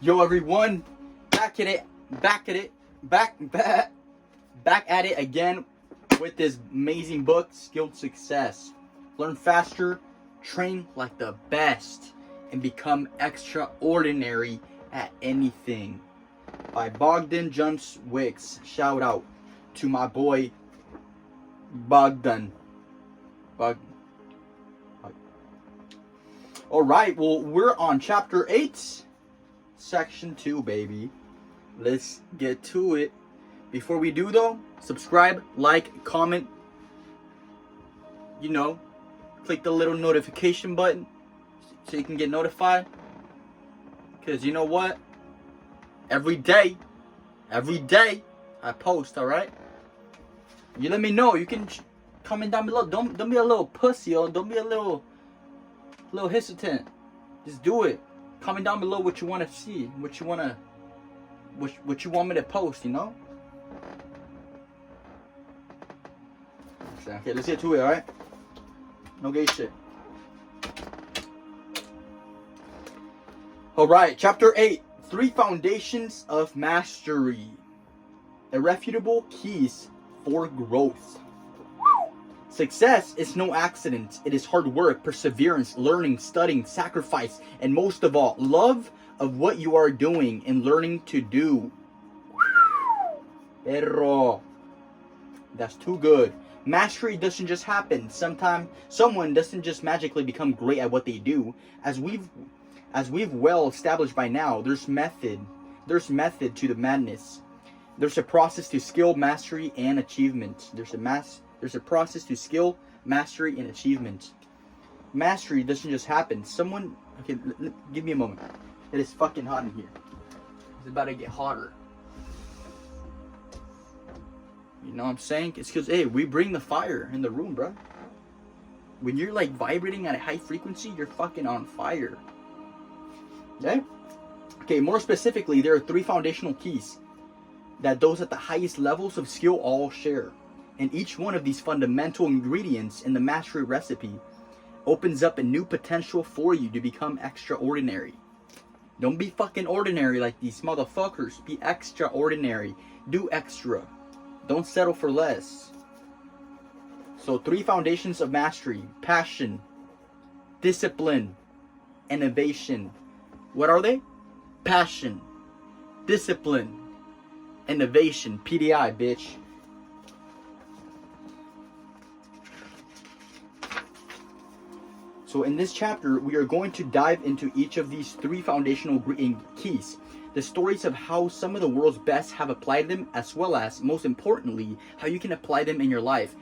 Yo everyone, back at it, back at it again with this amazing book, Skilled Success. Learn faster, train like the best, and become extraordinary at anything. By Bogdan Juncewicz. Shout out to my boy Bogdan. Alright, well, we're on chapter 8. Section 2, baby. Let's get to it. Before we do though, subscribe, like, comment, click the little notification button so you can get notified. Because you know what? Every day I post, alright? You let me know. You can comment down below. Don't be a little pussy, yo. Don't be a little hesitant. Just do it. Comment down below what you want to see, what you want me to post, Okay, let's get to it, alright? No gay shit. Alright, chapter 8. 3 Foundations of Mastery. Irrefutable keys for growth. Success is no accident. It is hard work, perseverance, learning, studying, sacrifice, and most of all, love of what you are doing and learning to do. Pero that's too good. Mastery doesn't just happen. Sometimes someone doesn't just magically become great at what they do. As we've well established by now, there's method to the madness. There's a process to skill, mastery, and achievement. There's a process to skill, mastery, and achievement. Mastery doesn't just happen. Okay, give me a moment. It is fucking hot in here. It's about to get hotter. You know what I'm saying? It's because, hey, we bring the fire in the room, bro. When you're like vibrating at a high frequency, you're fucking on fire. Okay? Okay, more specifically, there are 3 foundational keys that those at the highest levels of skill all share. And each one of these fundamental ingredients in the mastery recipe opens up a new potential for you to become extraordinary. Don't be fucking ordinary like these motherfuckers. Be extraordinary. Do extra. Don't settle for less. So 3 foundations of mastery. Passion, discipline, innovation. What are they? Passion, discipline, innovation. PDI, bitch. So in this chapter, we are going to dive into each of these 3 foundational keys. The stories of how some of the world's best have applied them, as well as, most importantly, how you can apply them in your life.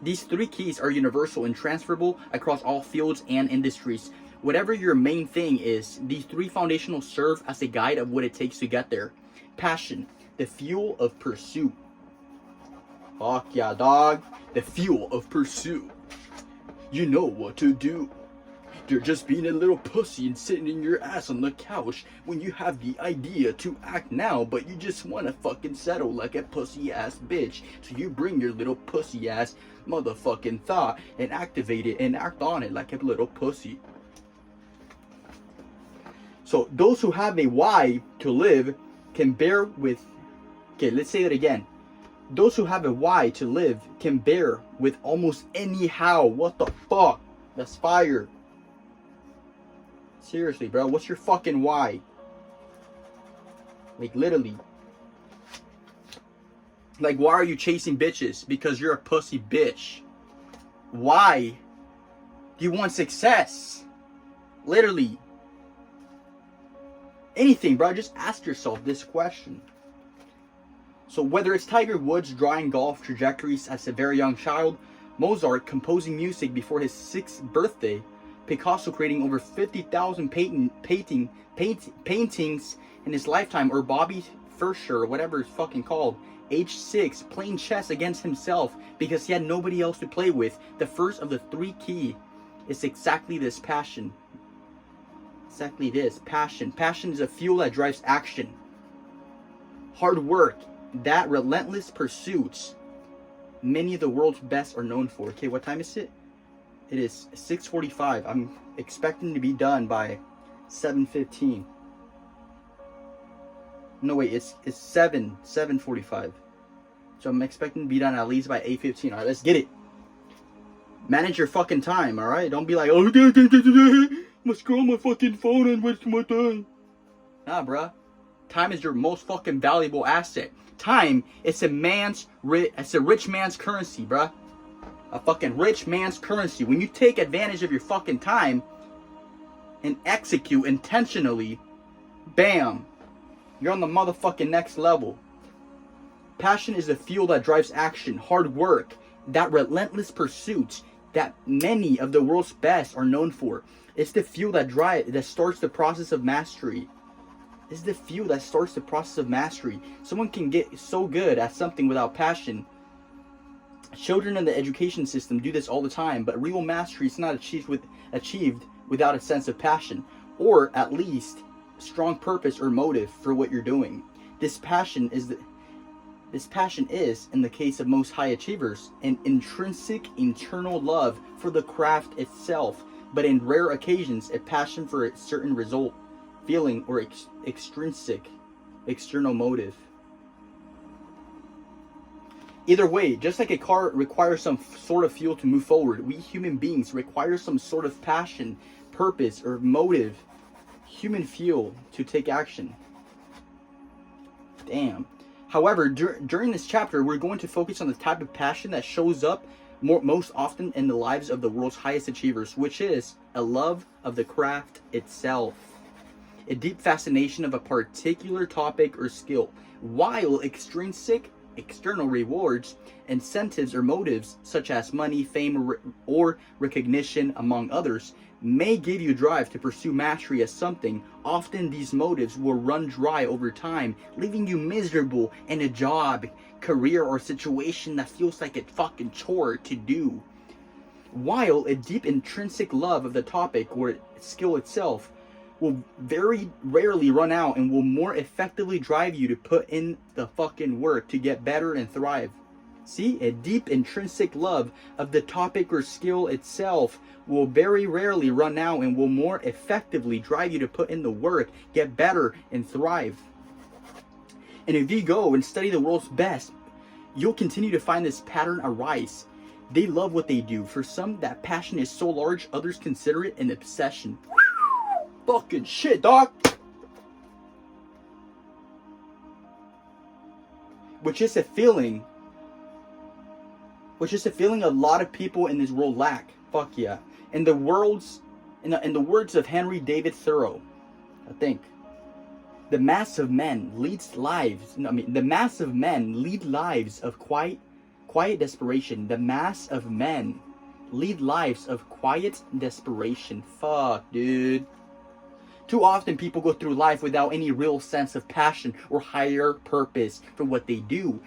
These 3 keys are universal and transferable across all fields and industries. Whatever your main thing is, these 3 foundational serve as a guide of what it takes to get there. Passion, the fuel of pursuit. Fuck yeah, dog. The fuel of pursuit. You know what to do. You're just being a little pussy and sitting in your ass on the couch when you have the idea to act now, but you just want to fucking settle like a pussy ass bitch. So you bring your little pussy ass motherfucking thought and activate it and act on it like a little pussy. So those who have a why to live can bear with... Okay, let's say that again. Those who have a why to live can bear with almost any how. What the fuck? That's fire. Seriously, bro. What's your fucking why? Like, literally. Like, why are you chasing bitches? Because you're a pussy bitch. Why do you want success? Literally. Anything, bro. Just ask yourself this question. So whether it's Tiger Woods drawing golf trajectories as a very young child, Mozart composing music before his 6th birthday, Picasso creating over 50,000 paintings in his lifetime, or Bobby Fischer, or whatever it's fucking called, age 6, playing chess against himself because he had nobody else to play with, the first of the 3 key is exactly this: passion. Exactly this, passion. Passion is a fuel that drives action. Hard work, that relentless pursuit many of the world's best are known for. Okay, what time is it? It is 6:45. I'm expecting to be done by 7:15. No, wait, it's 7:45. So I'm expecting to be done at least by 8:15. All right, let's get it. Manage your fucking time, all right? Don't be like, oh, I'm gonna scroll my fucking phone and waste my time. Nah, bruh. Time is your most fucking valuable asset. Time, it's a rich man's currency, bruh. A fucking rich man's currency. When you take advantage of your fucking time and execute intentionally, bam, you're on the motherfucking next level. Passion is the fuel that drives action, hard work, that relentless pursuit that many of the world's best are known for. It's the fuel that starts the process of mastery. It's the fuel that starts the process of mastery. Someone can get so good at something without passion. Children in the education system do this all the time, but real mastery is not achieved without a sense of passion, or at least strong purpose or motive for what you're doing. This passion is, in the case of most high achievers, an intrinsic internal love for the craft itself, but in rare occasions, a passion for a certain result, feeling, or extrinsic external motive. Either way, just like a car requires some sort of fuel to move forward, we human beings require some sort of passion, purpose, or motive, human fuel to take action. Damn. However, during this chapter, we're going to focus on the type of passion that shows up most often in the lives of the world's highest achievers, which is a love of the craft itself. A deep fascination of a particular topic or skill, while extrinsic external rewards, incentives, or motives such as money, fame, or recognition, among others, may give you drive to pursue mastery as something. Often these motives will run dry over time, leaving you miserable in a job, career, or situation that feels like a fucking chore to do. While a deep intrinsic love of the topic or skill itself will very rarely run out and will more effectively drive you to put in the fucking work to get better and thrive. See, a deep intrinsic love of the topic or skill itself will very rarely run out and will more effectively drive you to put in the work, get better, and thrive. And if you go and study the world's best, you'll continue to find this pattern arise. They love what they do. For some, that passion is so large, others consider it an obsession. Fucking shit, dog. Which is a feeling a lot of people in this world lack. Fuck yeah. In the words of Henry David Thoreau, I think, the mass of men lead lives of quiet desperation. The mass of men lead lives of quiet desperation. Fuck, dude. Too often people go through life without any real sense of passion or higher purpose for what they do.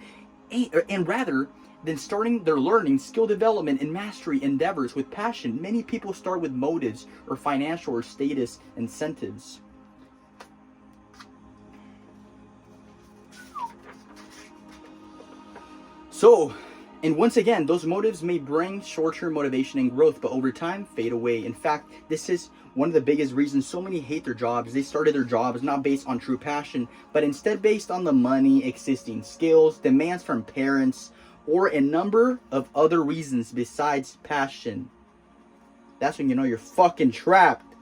And rather than starting their learning, skill development, and mastery endeavors with passion, many people start with motives or financial or status incentives. So, and once again, those motives may bring short-term motivation and growth, but over time fade away. In fact, this is one of the biggest reasons so many hate their jobs. They started their jobs not based on true passion, but instead based on the money, existing skills, demands from parents, or a number of other reasons besides passion. That's when you know you're fucking trapped.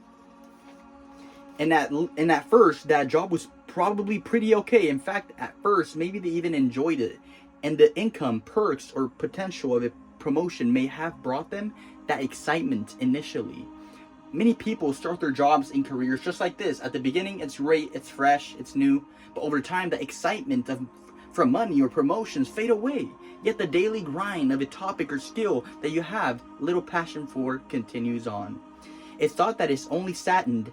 And at first, that job was probably pretty okay. In fact, at first, maybe they even enjoyed it. And the income, perks, or potential of a promotion may have brought them that excitement initially. Many people start their jobs and careers just like this. At the beginning, it's great, it's fresh, it's new. But over time, the excitement from money or promotions fade away. Yet the daily grind of a topic or skill that you have little passion for continues on. It's thought that it's only saddened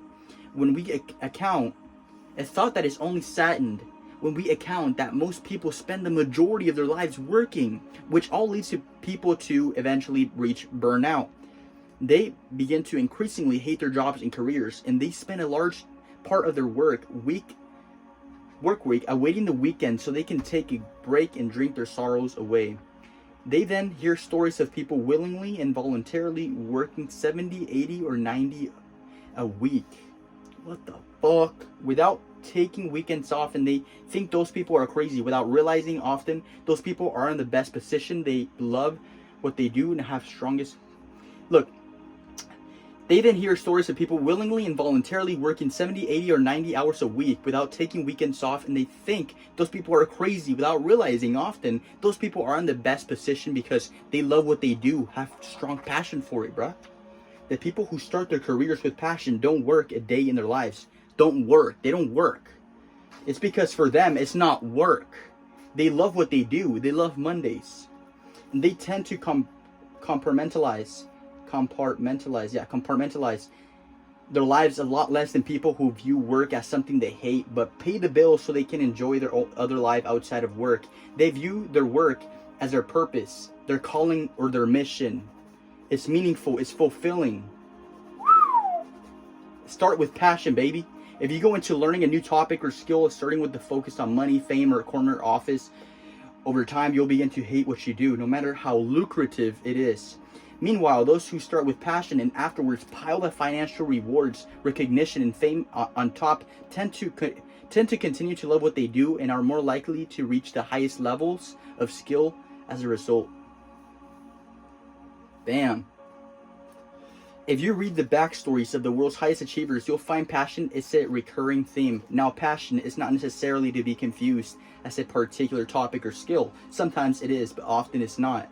when we account that most people spend the majority of their lives working, which all leads to people to eventually reach burnout. They begin to increasingly hate their jobs and careers, and they spend a large part of their work week awaiting the weekend so they can take a break and drink their sorrows away. They then hear stories of people willingly and voluntarily working 70, 80, or 90 a week. What the fuck? Without taking weekends off, and they think those people are crazy without realizing often those people are in the best position. They love what they do and have strongest. Look, they then hear stories of people willingly and voluntarily working 70, 80, or 90 hours a week without taking weekends off, and they think those people are crazy without realizing often those people are in the best position because they love what they do, have strong passion for it, bruh. The people who start their careers with passion don't work a day in their lives. Don't work. They don't work. It's because for them, it's not work. They love what they do. They love Mondays. And they tend to compartmentalize their lives a lot less than people who view work as something they hate but pay the bills so they can enjoy their other life outside of work. They view their work as their purpose, their calling, or their mission. It's meaningful, it's fulfilling. Start with passion, baby. If you go into learning a new topic or skill, starting with the focus on money, fame, or a corner office, over time you'll begin to hate what you do, no matter how lucrative it is. Meanwhile, those who start with passion and afterwards pile the financial rewards, recognition, and fame on top tend to continue to love what they do and are more likely to reach the highest levels of skill as a result. Bam. If you read the backstories of the world's highest achievers, you'll find passion is a recurring theme. Now, passion is not necessarily to be confused as a particular topic or skill. Sometimes it is, but often it's not.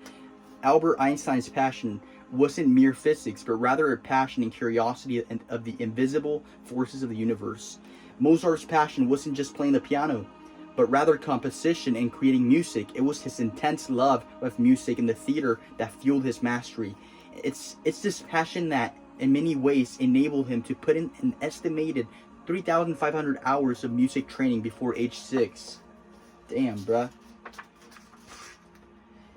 Albert Einstein's passion wasn't mere physics, but rather a passion and curiosity of the invisible forces of the universe. Mozart's passion wasn't just playing the piano, but rather composition and creating music. It was his intense love of music and the theater that fueled his mastery. It's this passion that in many ways enabled him to put in an estimated 3,500 hours of music training before age 6. Damn, bruh.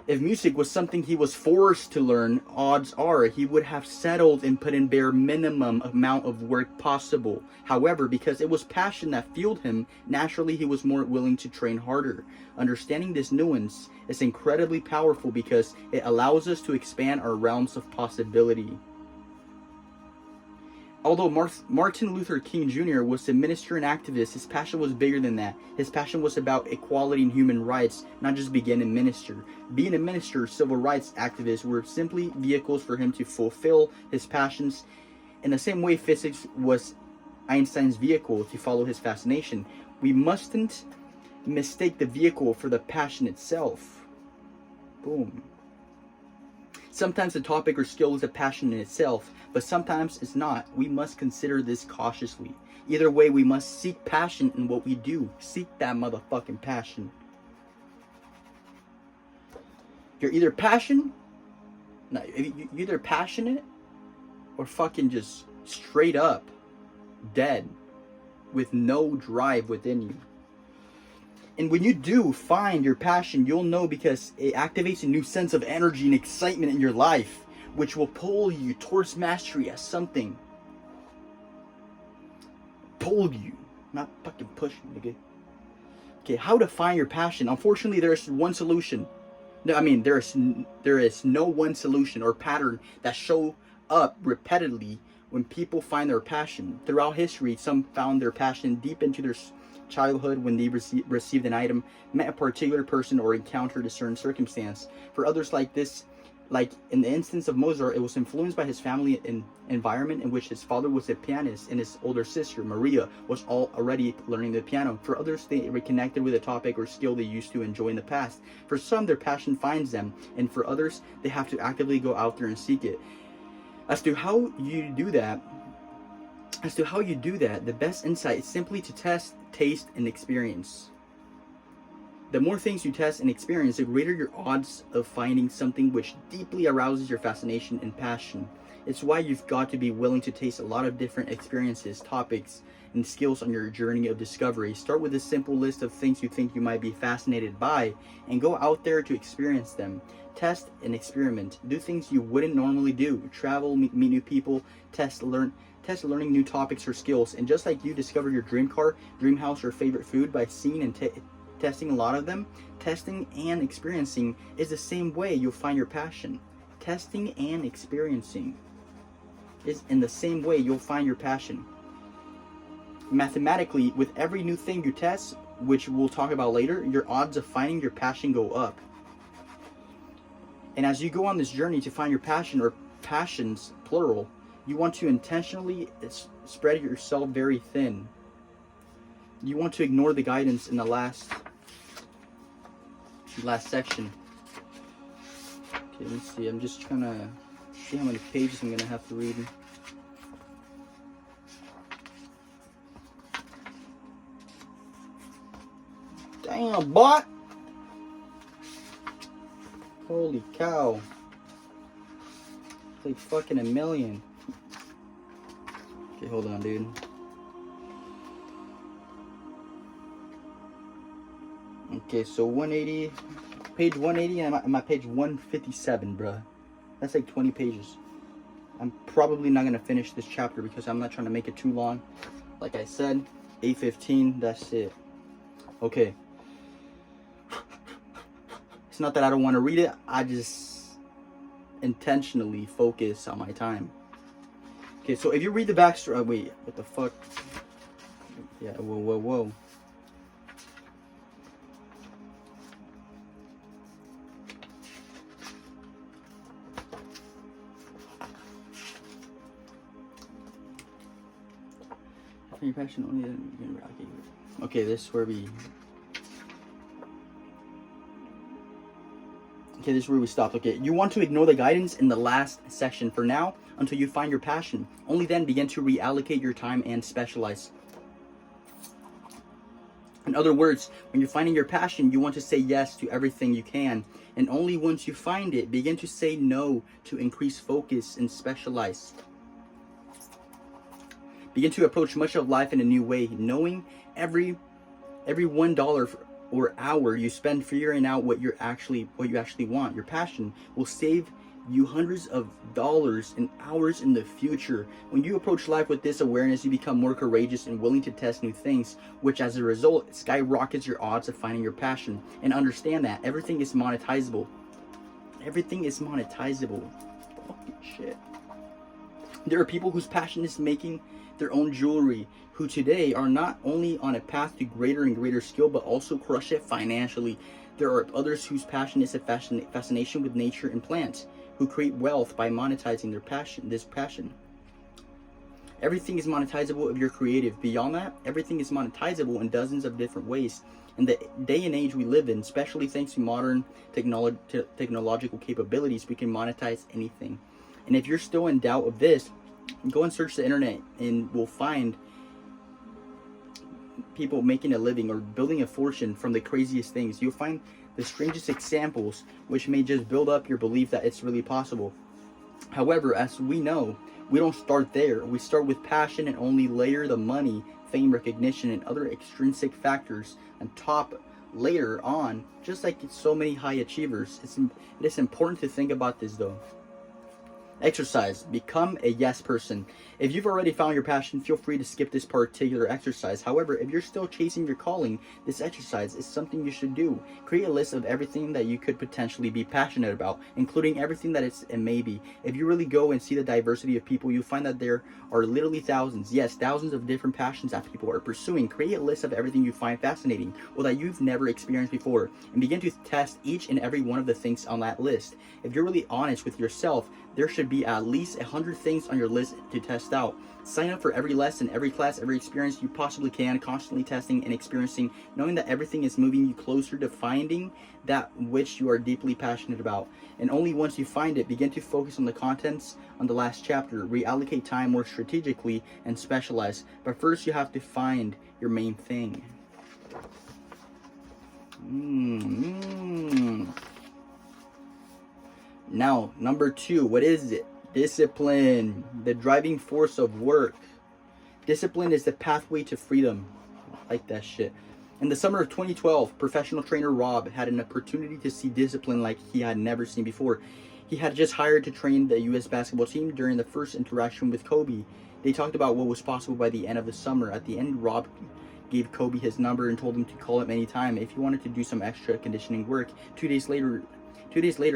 If music was something he was forced to learn, odds are he would have settled and put in bare minimum amount of work possible. However, because it was passion that fueled him, naturally he was more willing to train harder. Understanding this nuance is incredibly powerful because it allows us to expand our realms of possibility. Although Martin Luther King Jr. was a minister and activist, his passion was bigger than that. His passion was about equality and human rights, not just being a minister. Being a minister, civil rights activists were simply vehicles for him to fulfill his passions. In the same way physics was Einstein's vehicle to follow his fascination, we mustn't mistake the vehicle for the passion itself. Boom. Sometimes the topic or skill is a passion in itself, but sometimes it's not. We must consider this cautiously. Either way, we must seek passion in what we do. Seek that motherfucking passion. You're either you're either passionate or fucking just straight up dead with no drive within you. And when you do find your passion, you'll know because it activates a new sense of energy and excitement in your life, which will pull you towards mastery as something. Pull you, not fucking pushing, nigga. Okay, how to find your passion? Unfortunately, there's one solution. No, I mean, there is no one solution or pattern that show up repeatedly when people find their passion. Throughout history, some found their passion deep into their childhood when they received an item, met a particular person, or encountered a certain circumstance. For others like in the instance of Mozart, it was influenced by his family and environment in which his father was a pianist and his older sister, Maria, was already learning the piano. For others, they reconnected with a topic or skill they used to enjoy in the past. For some, their passion finds them, and for others, they have to actively go out there and seek it. As to how you do that, the best insight is simply to test, taste, and experience. The more things you test and experience, the greater your odds of finding something which deeply arouses your fascination and passion. It's why you've got to be willing to taste a lot of different experiences, topics, and skills on your journey of discovery. Start with a simple list of things you think you might be fascinated by, and go out there to experience them. Test and experiment. Do things you wouldn't normally do. Travel, meet new people, test learning new topics or skills. And just like you discover your dream car, dream house, or favorite food by seeing and testing a lot of them, testing and experiencing is the same way you'll find your passion. Testing and experiencing is in the same way you'll find your passion. Mathematically, with every new thing you test, which we'll talk about later, your odds of finding your passion go up. And as you go on this journey to find your passion, or passions, plural, you want to intentionally spread yourself very thin. You want to ignore the guidance in the last section. Okay, let's see. I'm just trying to see how many pages I'm going to have to read. Damn, bot! Holy cow. It's like fucking a million. Okay, hold on, dude. Okay, so 180, page 180, and I'm at page 157, bruh. That's like 20 pages. I'm probably not gonna finish this chapter because I'm not trying to make it too long. Like I said, 8:15, that's it. Okay. It's not that I don't want to read it, I just intentionally focus on my time. Okay, so if you read the backstory, wait, what the fuck? Yeah, whoa. Your passion only. Okay, this is where we. Okay, this is where we stopped. Okay, you want to ignore the guidance in the last section for now until you find your passion. Only then begin to reallocate your time and specialize. In other words, when you're finding your passion, you want to say yes to everything you can. And only once you find it, begin to say no to increase focus and specialize. Begin to approach much of life in a new way, knowing every $1 or hour you spend figuring out what you actually want. Your passion will save you hundreds of dollars and hours in the future. When you approach life with this awareness, you become more courageous and willing to test new things, which as a result skyrockets your odds of finding your passion. And understand that everything is monetizable. Everything is monetizable. Fucking shit. There are people whose passion is making their own jewelry, who today are not only on a path to greater and greater skill, but also crush it financially. There are others whose passion is a fascination with nature and plants, who create wealth by monetizing this passion. Everything is monetizable if you're creative. Beyond that, everything is monetizable in dozens of different ways. In the day and age we live in, especially thanks to modern technological capabilities, we can monetize anything. And if you're still in doubt of this, go and search the internet and we'll find people making a living or building a fortune from the craziest things. You'll find the strangest examples, which may just build up your belief that it's really possible. However, as we know, we don't start there. We start with passion and only layer the money, fame, recognition, and other extrinsic factors on top later on, just like so many high achievers. It is important to think about this though. Exercise. Become a yes person. If you've already found your passion, feel free to skip this particular exercise. However, if you're still chasing your calling, this exercise is something you should do. Create a list of everything that you could potentially be passionate about, including everything that it's a maybe. If you really go and see the diversity of people, you'll find that there are literally thousands, yes, thousands of different passions that people are pursuing. Create a list of everything you find fascinating or that you've never experienced before, and begin to test each and every one of the things on that list. If you're really honest with yourself, there should be at least 100 things on your list to test out. Sign up for every lesson, every class, every experience you possibly can, constantly testing and experiencing, knowing that everything is moving you closer to finding that which you are deeply passionate about. And only once you find it, begin to focus on the contents on the last chapter, reallocate time more strategically, and specialize. But first you have to find your main thing. Now, number 2, what is it? Discipline, the driving force of work. Discipline is the pathway to freedom. I like that shit. In the summer of 2012, professional trainer Rob had an opportunity to see discipline like he had never seen before. He had just hired to train the U.S. basketball team during the first interaction with Kobe. They talked about what was possible by the end of the summer. At the end, Rob gave Kobe his number and told him to call him anytime if he wanted to do some extra conditioning work. 2 days later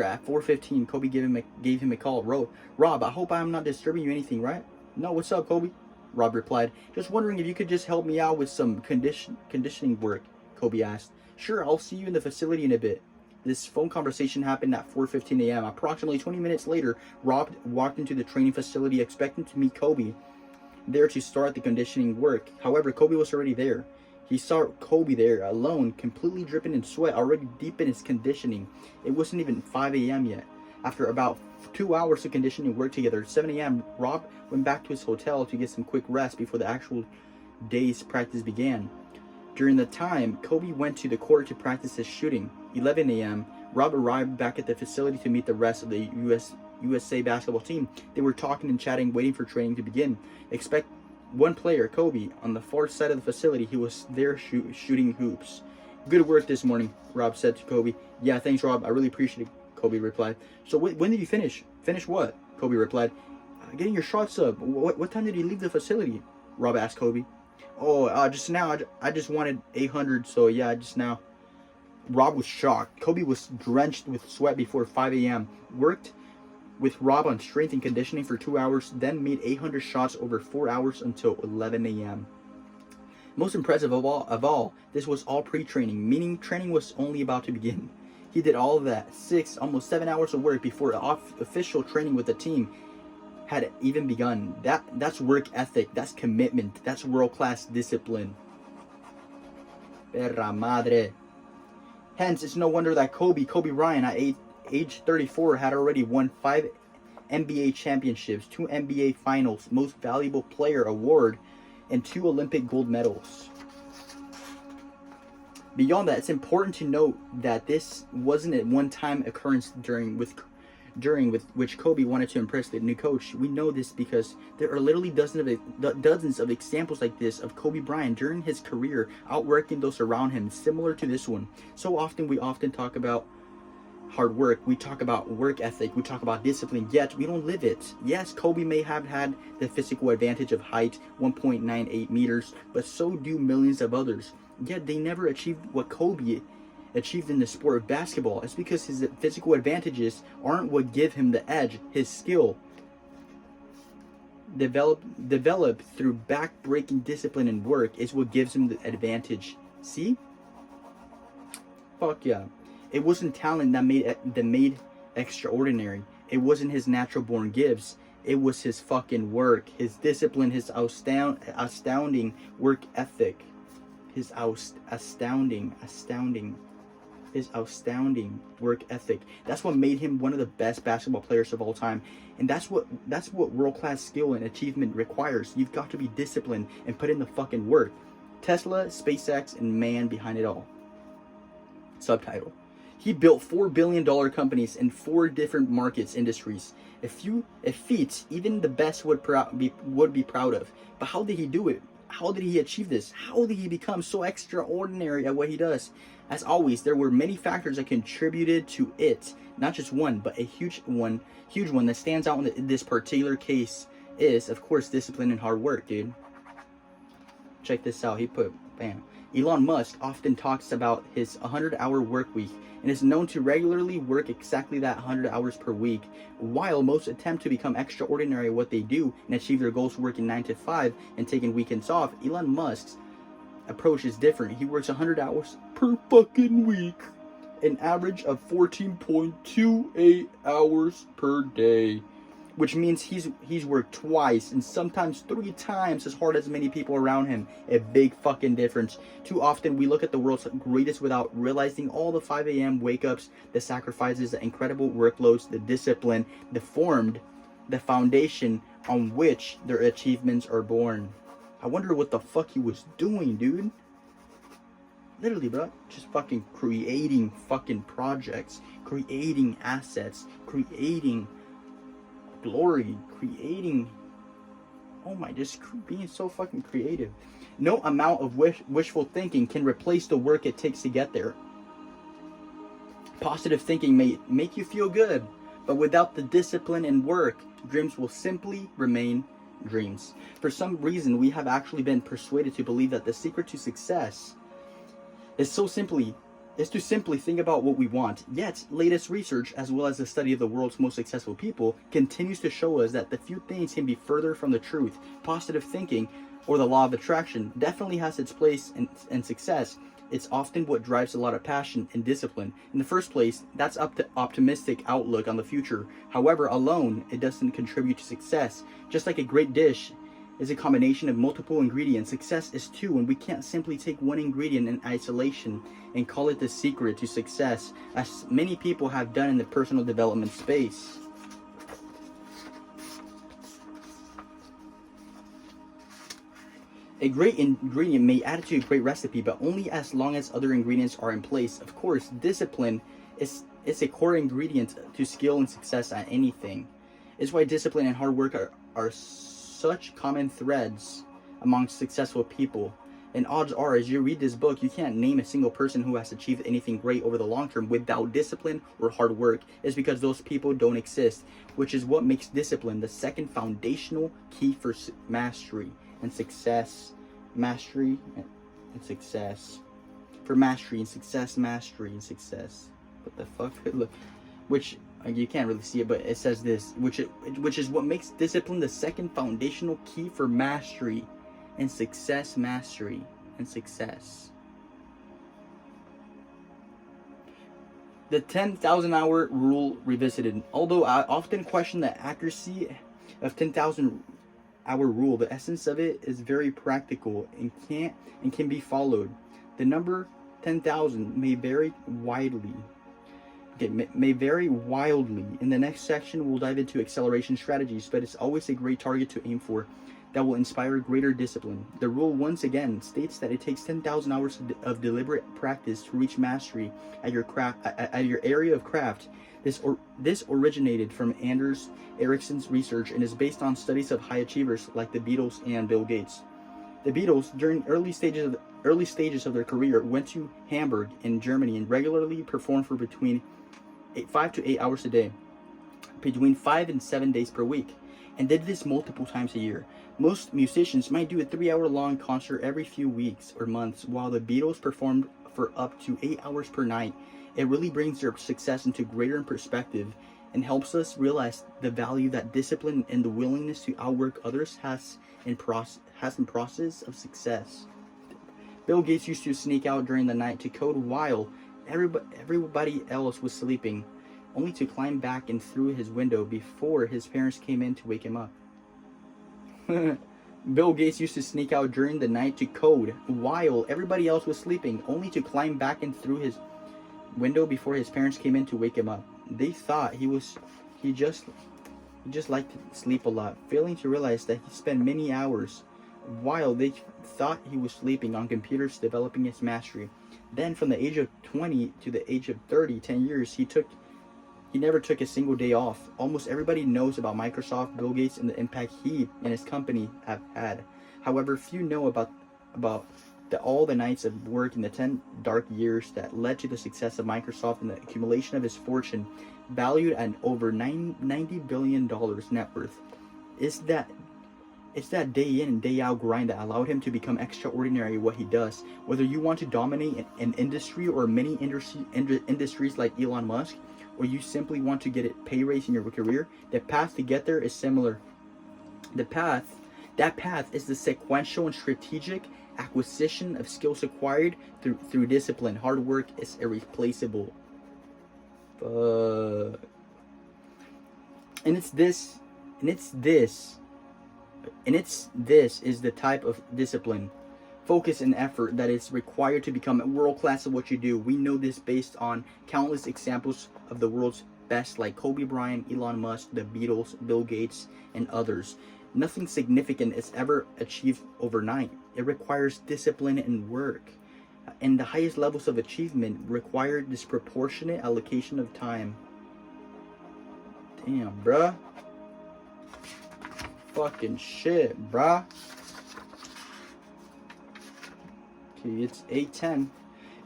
at 4:15, Kobe gave him a call. Rob, I hope I'm not disturbing you anything, right? No, what's up, Kobe? Rob replied. Just wondering if you could just help me out with some conditioning work, Kobe asked. Sure, I'll see you in the facility in a bit. This phone conversation happened at 4:15 a.m. Approximately 20 minutes later, Rob walked into the training facility expecting to meet Kobe there to start the conditioning work. However, Kobe was already there. He saw Kobe there alone, completely dripping in sweat, already deep in his conditioning. It wasn't even 5 a.m. yet. After about 2 hours of conditioning work together, at 7 a.m., Rob went back to his hotel to get some quick rest before the actual day's practice began. During the time, Kobe went to the court to practice his shooting. 11 a.m., Rob arrived back at the facility to meet the rest of the USA basketball team. They were talking and chatting, waiting for training to begin. Expect one player, Kobe, on the far side of the facility. He was there shooting hoops. Good work this morning, Rob said to Kobe. Yeah, thanks, Rob. I really appreciate it, Kobe replied. So when did you finish? Finish what? Kobe replied. Getting your shots up. What time did you leave the facility? Rob asked Kobe. Oh, just now. I just wanted 800, so yeah, just now. Rob was shocked. Kobe was drenched with sweat before 5 a.m. Worked with Rob on strength and conditioning for 2 hours, then made 800 shots over 4 hours until 11 a.m. Most impressive of all, this was all pre-training, meaning training was only about to begin. He did all of that, almost 7 hours of work before official training with the team had even begun. That's work ethic, that's commitment, that's world-class discipline. Perra madre. Hence, it's no wonder that Kobe Bryant, at age 34, had already won 5 NBA championships, 2 NBA finals, most valuable player award, and 2 Olympic gold medals. Beyond that, it's important to note that this wasn't a one-time occurrence during which Kobe wanted to impress the new coach. We know this because there are literally dozens of examples like this of Kobe Bryant during his career outworking those around him, similar to this one. So often we talk about hard work, we talk about work ethic, we talk about discipline, yet we don't live it. Yes, Kobe may have had the physical advantage of height, 1.98 meters, but so do millions of others. Yet they never achieved what Kobe achieved in the sport of basketball. It's because his physical advantages aren't what give him the edge. His skill, developed through back-breaking discipline and work, is what gives him the advantage. See? Fuck yeah. It wasn't talent that made extraordinary. It wasn't his natural born gifts. It was his fucking work, his discipline, his astounding work ethic, his astounding work ethic. That's what made him one of the best basketball players of all time. And that's what world-class skill and achievement requires. You've got to be disciplined and put in the fucking work. Tesla, SpaceX, and man behind it all. Subtitle. He built $4 billion companies in 4 different markets, industries. A feat even the best would be proud of. But how did he do it? How did he achieve this? How did he become so extraordinary at what he does? As always, there were many factors that contributed to it. Not just one, but a huge one that stands out in this particular case is, of course, discipline and hard work, dude. Check this out. He put, bam. Elon Musk often talks about his 100-hour work week and is known to regularly work exactly that 100 hours per week. While most attempt to become extraordinary at what they do and achieve their goals working 9 to 5 and taking weekends off, Elon Musk's approach is different. He works 100 hours per fucking week, an average of 14.28 hours per day. Which means he's worked twice and sometimes 3 times as hard as many people around him. A big fucking difference. Too often we look at the world's greatest without realizing all the 5 a.m. wake-ups, the sacrifices, the incredible workloads, the discipline, the foundation on which their achievements are born. I wonder what the fuck he was doing, dude. Literally, bro. Just fucking creating fucking projects, creating assets, creating glory, creating, oh my, just being so fucking creative. No amount of wishful thinking can replace the work it takes to get there. Positive thinking may make you feel good, but without the discipline and work, dreams will simply remain dreams. For some reason, we have actually been persuaded to believe that the secret to success is so simply is to simply think about what we want. Yet, latest research, as well as the study of the world's most successful people, continues to show us that the few things can be further from the truth. Positive thinking, or the law of attraction, definitely has its place in success. It's often what drives a lot of passion and discipline. In the first place, that's up to optimistic outlook on the future. However, alone, it doesn't contribute to success. Just like a great dish is a combination of multiple ingredients, success is too, and we can't simply take one ingredient in isolation and call it the secret to success, as many people have done in the personal development space. A great ingredient may add to a great recipe, but only as long as other ingredients are in place. Of course, discipline is a core ingredient to skill and success at anything. It's why discipline and hard work are such common threads among successful people. And odds are, as you read this book, you can't name a single person who has achieved anything great over the long term without discipline or hard work. It's because those people don't exist, which is what makes discipline the second foundational key for mastery and success. Mastery and success. For mastery and success, mastery and success. What the fuck? Look, which you can't really see it, but it says this, which is what makes discipline the second foundational key for mastery and success. Mastery and success. The 10,000 hour rule revisited. Although I often question the accuracy of 10,000 hour rule, the essence of it is very practical and can be followed. The number 10,000 may vary widely. May vary wildly. In the next section, we'll dive into acceleration strategies, but it's always a great target to aim for that will inspire greater discipline. The rule once again states that it takes 10,000 hours of deliberate practice to reach mastery at your craft, at your area of craft. This originated from Anders Ericsson's research and is based on studies of high achievers like the Beatles and Bill Gates. The Beatles, during early stages of their career, went to Hamburg in Germany and regularly performed for between 5 to 8 hours a day, between 5 and 7 days per week, and did this multiple times a year. Most musicians might do a 3-hour-long concert every few weeks or months, while the Beatles performed for up to 8 hours per night. It really brings their success into greater perspective and helps us realize the value that discipline and the willingness to outwork others has in process of success. Bill Gates used to sneak out during the night to code while everybody else was sleeping, only to climb back and through his window before his parents came in to wake him up. Bill Gates used to sneak out during the night to code while everybody else was sleeping, only to climb back and through his window before his parents came in to wake him up. They thought he just liked to sleep a lot, failing to realize that he spent many hours while they thought he was sleeping on computers developing his mastery. Then from the age of 20 to the age of 30, 10 years, he never took a single day off. Almost everybody knows about Microsoft, Bill Gates, and the impact he and his company have had. However, few know about all the nights of work in the 10 dark years that led to the success of Microsoft and the accumulation of his fortune, valued at over $90 billion net worth. It's that day in and day out grind that allowed him to become extraordinary at what he does. Whether you want to dominate an industry or many industries like Elon Musk, or you simply want to get a pay raise in your career, the path to get there is similar. That path is the sequential and strategic acquisition of skills acquired through discipline. Hard work is irreplaceable. And this is the type of discipline, focus, and effort that is required to become world class at what you do. We know this based on countless examples of the world's best, like Kobe Bryant, Elon Musk, the Beatles, Bill Gates, and others. Nothing significant is ever achieved overnight. It requires discipline and work. And the highest levels of achievement require disproportionate allocation of time. Damn, bruh. Fucking shit, bruh. Okay, it's 8:10.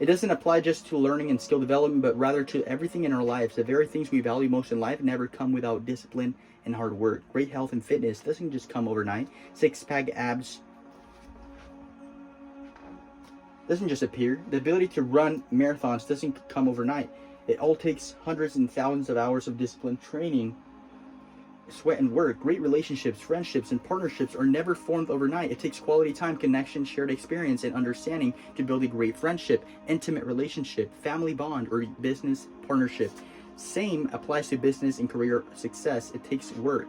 It doesn't apply just to learning and skill development, but rather to everything in our lives. The very things we value most in life never come without discipline and hard work. Great health and fitness doesn't just come overnight. Six-pack abs doesn't just appear. The ability to run marathons doesn't come overnight. It all takes hundreds and thousands of hours of disciplined training, sweat and work. Great relationships, friendships, and partnerships are never formed overnight. It takes quality time, connection, shared experience, and understanding to build a great friendship, intimate relationship, family bond, or business partnership. Same applies to business and career success. It takes work.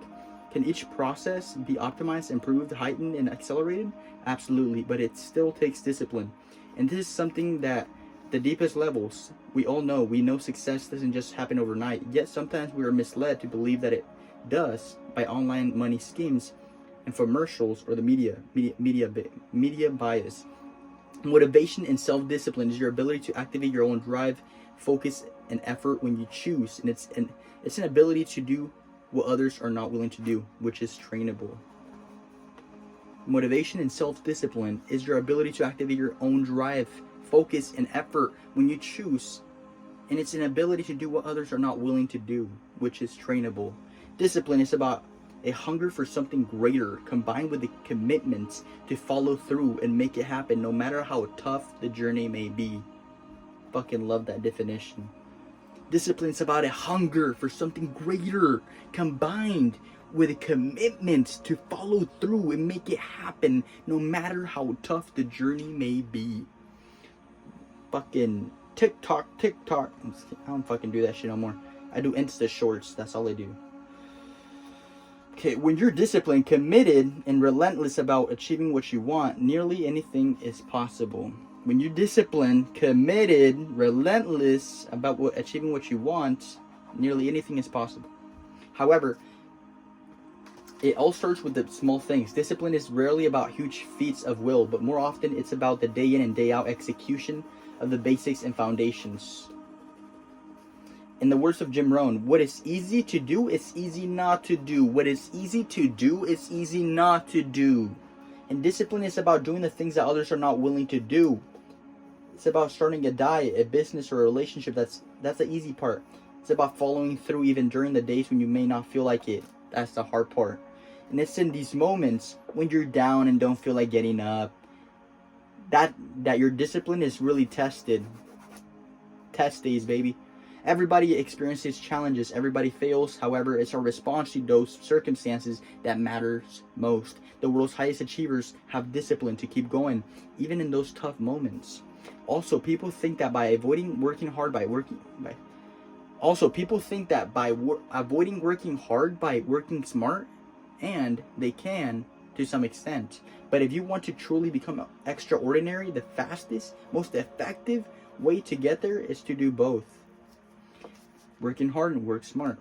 Can each process be optimized, improved, heightened, and accelerated? Absolutely, but it still takes discipline. And this is something that the deepest levels, we all know. We know success doesn't just happen overnight, yet sometimes we are misled to believe that it does by online money schemes and commercials or the media bias. Motivation and self-discipline is your ability to activate your own drive, focus, and effort when you choose, and it's an ability to do what others are not willing to do, which is trainable. Motivation and self-discipline is your ability to activate your own drive, focus, and effort when you choose, and it's an ability to do what others are not willing to do, which is trainable. Discipline is about a hunger for something greater combined with a commitment to follow through and make it happen no matter how tough the journey may be. Fucking love that definition. Discipline is about a hunger for something greater combined with a commitment to follow through and make it happen no matter how tough the journey may be. Fucking TikTok. I don't fucking do that shit no more. I do Insta shorts. That's all I do. Okay, when you're disciplined, committed, and relentless about achieving what you want, nearly anything is possible. When you're disciplined, committed, relentless about achieving what you want, nearly anything is possible. However, it all starts with the small things. Discipline is rarely about huge feats of will, but more often it's about the day in and day out execution of the basics and foundations. In the words of Jim Rohn, what is easy to do is easy not to do. What is easy to do is easy not to do. And discipline is about doing the things that others are not willing to do. It's about starting a diet, a business, or a relationship. That's the easy part. It's about following through even during the days when you may not feel like it. That's the hard part. And it's in these moments when you're down and don't feel like getting up that your discipline is really tested. Test days, baby. Everybody experiences challenges. Everybody fails. However, it's our response to those circumstances that matters most. The world's highest achievers have discipline to keep going, even in those tough moments. Also, people think that by avoiding working hard, by working smart, and they can to some extent. But if you want to truly become extraordinary, the fastest, most effective way to get there is to do both. Working hard and work smart.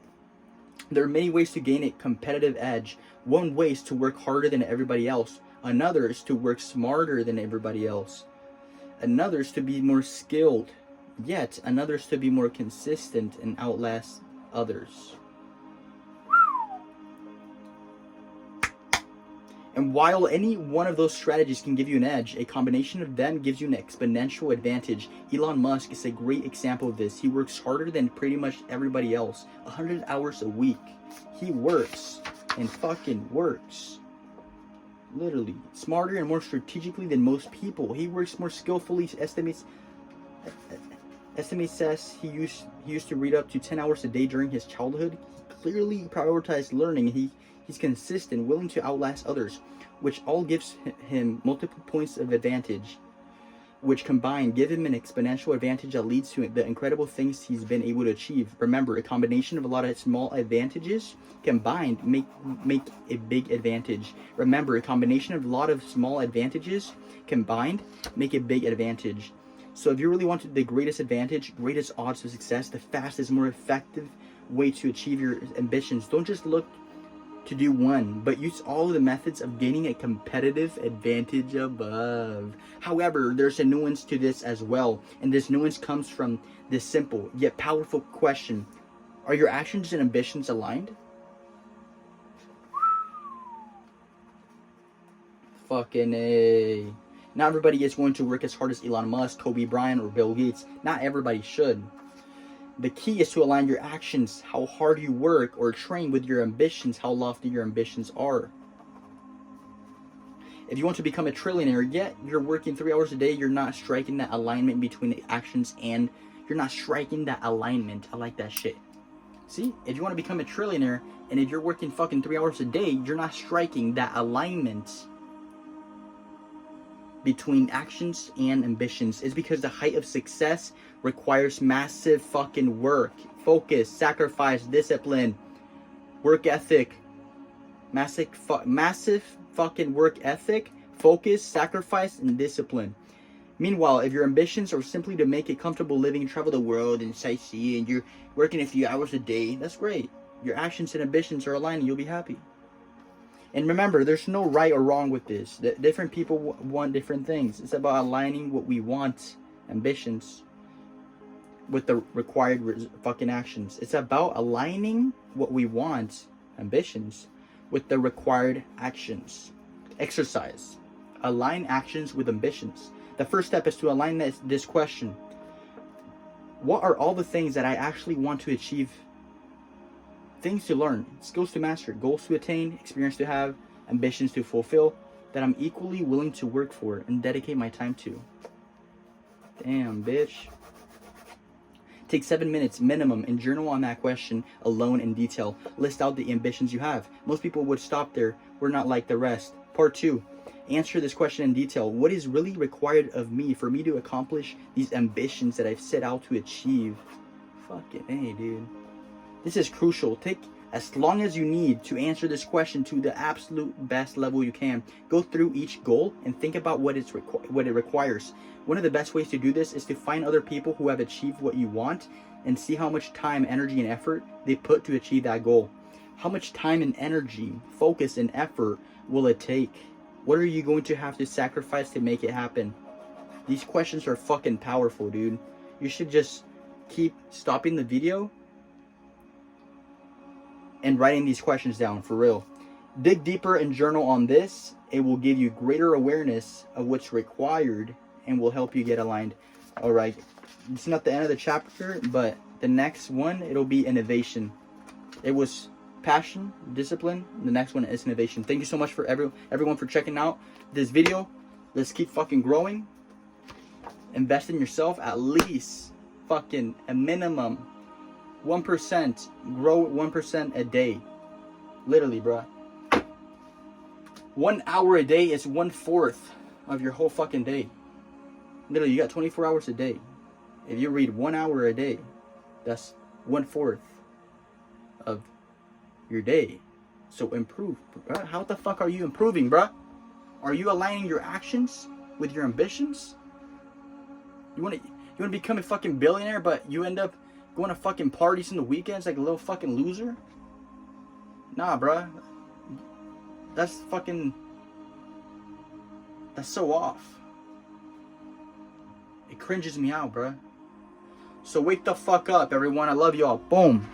There are many ways to gain a competitive edge. One way is to work harder than everybody else. Another is to work smarter than everybody else. Another is to be more skilled. Yet another is to be more consistent and outlast others. And while any one of those strategies can give you an edge, a combination of them gives you an exponential advantage. Elon Musk is a great example of this. He works harder than pretty much everybody else. 100 hours a week. He works and fucking works. Literally. Smarter and more strategically than most people. He works more skillfully. Estimates says he used to read up to 10 hours a day during his childhood. He clearly prioritized learning. He's consistent, willing to outlast others, which all gives him multiple points of advantage, which combined give him an exponential advantage that leads to the incredible things he's been able to achieve. Remember, a combination of a lot of small advantages combined make a big advantage. Remember, a combination of a lot of small advantages combined make a big advantage. So if you really want the greatest advantage, greatest odds of success, the fastest, more effective way to achieve your ambitions, don't just look to do one, but use all of the methods of gaining a competitive advantage above. However, there's a nuance to this as well, and this nuance comes from this simple yet powerful question: are your actions and ambitions aligned? Fucking A. Not everybody is going to work as hard as Elon Musk, Kobe Bryant, or Bill Gates. Not everybody should. The key is to align your actions, how hard you work or train, with your ambitions, how lofty your ambitions are. If you want to become a trillionaire, yet you're working 3 hours a day, you're not striking that alignment between the actions and you're not striking that alignment. I like that shit. See, if you want to become a trillionaire and if you're working fucking 3 hours a day, you're not striking that alignment between actions and ambitions. It's because the height of success requires massive fucking work, focus, sacrifice, discipline, work ethic, massive fucking work ethic, focus, sacrifice, and discipline. Meanwhile, if your ambitions are simply to make a comfortable living, travel the world and sightsee, and you're working a few hours a day, that's great. Your actions and ambitions are aligned and you'll be happy. And remember, there's no right or wrong with this. Different people want different things. It's about aligning what we want, ambitions, with the required fucking actions. It's about aligning what we want, ambitions, with the required actions. Exercise. Align actions with ambitions. The first step is to align this question. What are all the things that I actually want to achieve? Things to learn, skills to master, goals to attain, experience to have, ambitions to fulfill, that I'm equally willing to work for and dedicate my time to. Damn, bitch. Take 7 minutes minimum and journal on that question alone in detail. List out the ambitions you have. Most people would stop there. We're not like the rest. Part 2. Answer this question in detail. What is really required of me for me to accomplish these ambitions that I've set out to achieve? Fucking hey, dude. This is crucial. Take as long as you need to answer this question to the absolute best level you can. Go through each goal and think about what it requires. One of the best ways to do this is to find other people who have achieved what you want and see how much time, energy, and effort they put to achieve that goal. How much time and energy, focus, and effort will it take? What are you going to have to sacrifice to make it happen? These questions are fucking powerful, dude. You should just keep stopping the video and writing these questions down, for real. Dig deeper and journal on this. It will give you greater awareness of what's required and will help you get aligned. All right, it's not the end of the chapter, but the next one, it'll be innovation. It was passion, discipline. The next one is innovation. Thank you so much for everyone for checking out this video. Let's keep fucking growing. Invest in yourself, at least fucking a minimum 1%. Grow 1% a day. Literally, bruh. 1 hour a day is 1/4 of your whole fucking day. Literally, you got 24 hours a day. If you read 1 hour a day, that's 1/4 of your day. So improve, bruh. How the fuck are you improving, bruh? Are you aligning your actions with your ambitions? You wanna become a fucking billionaire, but you end up going to fucking parties in the weekends like a little fucking loser? Nah, bruh. That's so off. It cringes me out, bruh. So wake the fuck up, everyone. I love y'all. Boom.